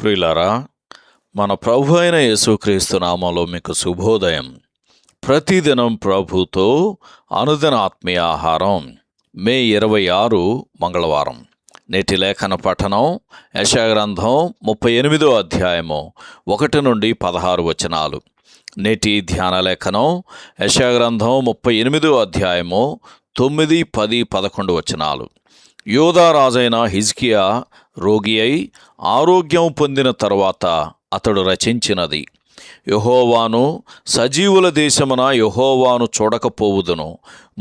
ప్రియులారా, మన ప్రభు అయిన యేసుక్రీస్తు నామంలో మీకు శుభోదయం. ప్రతిదినం ప్రభుతో అనుదిన ఆత్మీయ ఆహారం. మే 26 మంగళవారం. నేటి లేఖన పఠనం యెషయా గ్రంథం 38వ అధ్యాయము 1 నుండి 16 వచనాలు. నేటి ధ్యాన లేఖనం యెషయా గ్రంథం 38వ అధ్యాయము 9, 10, 11 వచనాలు. యూదా రాజైన హిజ్కియా రోగి అయి ఆరోగ్యం పొందిన తరువాత అతడు రచించినది. యెహోవాను, సజీవుల దేశమున యెహోవాను చూడకపోవుదును,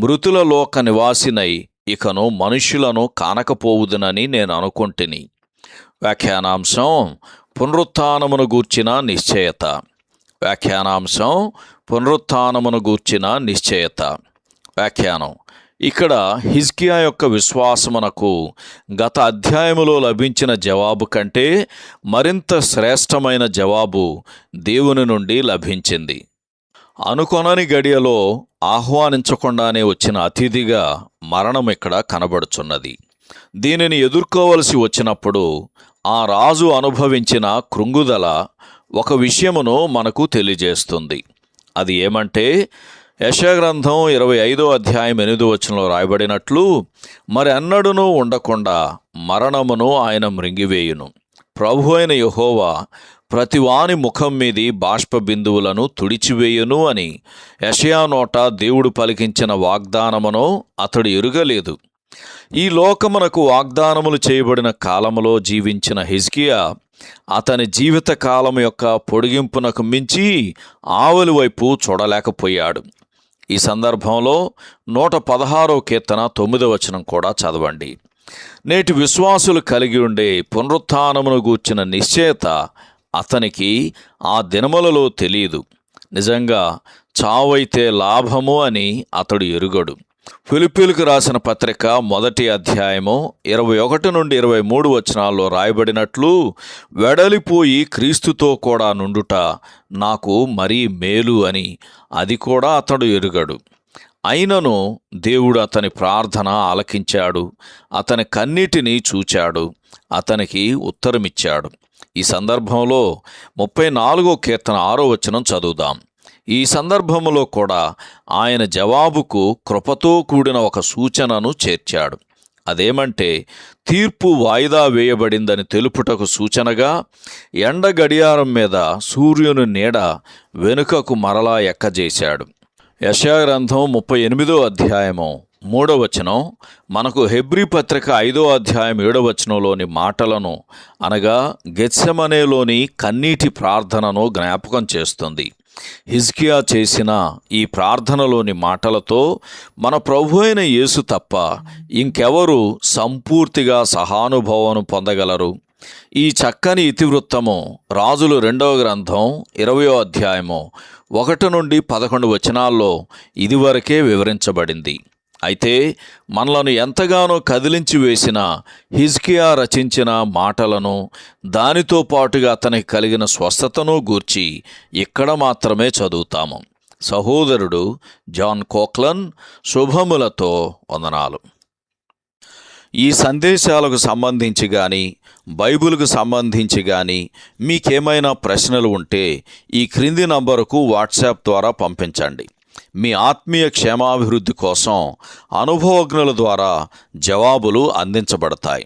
మృతుల లోక నివాసినై ఇకను మనుష్యులను కానకపోవుదునని నేను అనుకొంటిని. వ్యాఖ్యానాంశం: పునరుత్థానమును గూర్చిన నిశ్చయత. వ్యాఖ్యానాంశం: పునరుత్థానమును గూర్చిన నిశ్చయత. వ్యాఖ్యానం: ఇక్కడ హిజ్కియా యొక్క విశ్వాసమునకు గత అధ్యాయములో లభించిన జవాబు కంటే మరింత శ్రేష్టమైన జవాబు దేవుని నుండి లభించింది. అనుకొనని గడియలో ఆహ్వానించకుండానే వచ్చిన అతిథిగా మరణం ఇక్కడ కనబడుచున్నది. దీనిని ఎదుర్కోవలసి వచ్చినప్పుడు ఆ రాజు అనుభవించిన కృంగుదల ఒక విషయమును మనకు తెలియజేస్తుంది. అది ఏమంటే, యెషయా గ్రంథం 25వ అధ్యాయం 8వ వచనంలో రాయబడినట్లు, మరి అన్నడును ఉండకుండా మరణమును ఆయన మృంగివేయును. ప్రభు అయిన యెహోవా ప్రతివాని ముఖం మీది బాష్ప బిందువులను తుడిచివేయును అని యెషయా నోట దేవుడు పలికించిన వాగ్దానమును అతడు ఎరుగలేదు. ఈ లోకమునకు వాగ్దానములు చేయబడిన కాలములో జీవించిన హిజ్కియా అతని జీవిత కాలం యొక్క పొడిగింపునకు మించి ఆవలి వైపు చూడలేకపోయాడు. ఈ సందర్భంలో 116వ కీర్తన 9వ వచనం కూడా చదవండి. నేటి విశ్వాసులు కలిగి ఉండే పునరుత్థానమును గూర్చిన నిశ్చయత అతనికి ఆ దినములలో తెలియదు. నిజంగా చావైతే లాభము అని అతడు ఎరుగడు. ఫిలిప్పీయులకు రాసిన పత్రిక 1వ అధ్యాయము 21 నుండి 23 వచనాల్లో రాయబడినట్లు, వెడలిపోయి క్రీస్తుతో కూడా నుండుట నాకు మరీ మేలు అని అది కూడా అతడు ఎరుగడు. అయినను దేవుడు అతని ప్రార్థన ఆలకించాడు, అతని కన్నీటిని చూచాడు, అతనికి ఉత్తరమిచ్చాడు. ఈ సందర్భంలో 34వ కీర్తన 6వ వచనం చదువుదాం. ఈ సందర్భంలో కూడా ఆయన జవాబుకు కృపతో కూడిన ఒక సూచనను చేర్చాడు. అదేమంటే, తీర్పు వాయిదా వేయబడిందని తెలుపుటకు సూచనగా ఎండ గడియారం మీద సూర్యుని నీడ వెనుకకు మరలా ఎక్కజేశాడు. యెషయా గ్రంథం 38వ అధ్యాయము 3వ వచనం మనకు హెబ్రీ పత్రిక 5వ అధ్యాయం 7వ వచనంలోని మాటలను, అనగా గెత్సెమనేలోని కన్నీటి ప్రార్థనను జ్ఞాపకం చేస్తుంది. హిజ్కియా చేసిన ఈ ప్రార్థనలోని మాటలతో మన ప్రభు అయిన యేసు తప్ప ఇంకెవరు సంపూర్తిగా సహానుభవం పొందగలరు? ఈ చక్కని ఇతివృత్తము రాజులు 2వ గ్రంథం 20వ అధ్యాయము 1 నుండి 11 వచనాల్లో ఇదివరకే వివరించబడింది. అయితే మనలను ఎంతగానో కదిలించి వేసిన హిజ్కియా రచించిన మాటలను, దానితో పాటుగా అతనికి కలిగిన స్వస్థతను గూర్చి ఇక్కడ మాత్రమే చదువుతాము. సహోదరుడు జాన్ కోక్లన్ శుభములతో వందనాలు. ఈ సందేశాలకు సంబంధించి కానీ, బైబిల్కు సంబంధించి కానీ మీకేమైనా ప్రశ్నలు ఉంటే ఈ క్రింది నంబరుకు వాట్సాప్ ద్వారా పంపించండి. మీ ఆత్మీయ క్షేమాభివృద్ధి కోసం అనుభవజ్ఞుల ద్వారా జవాబులు అందించబడతాయి.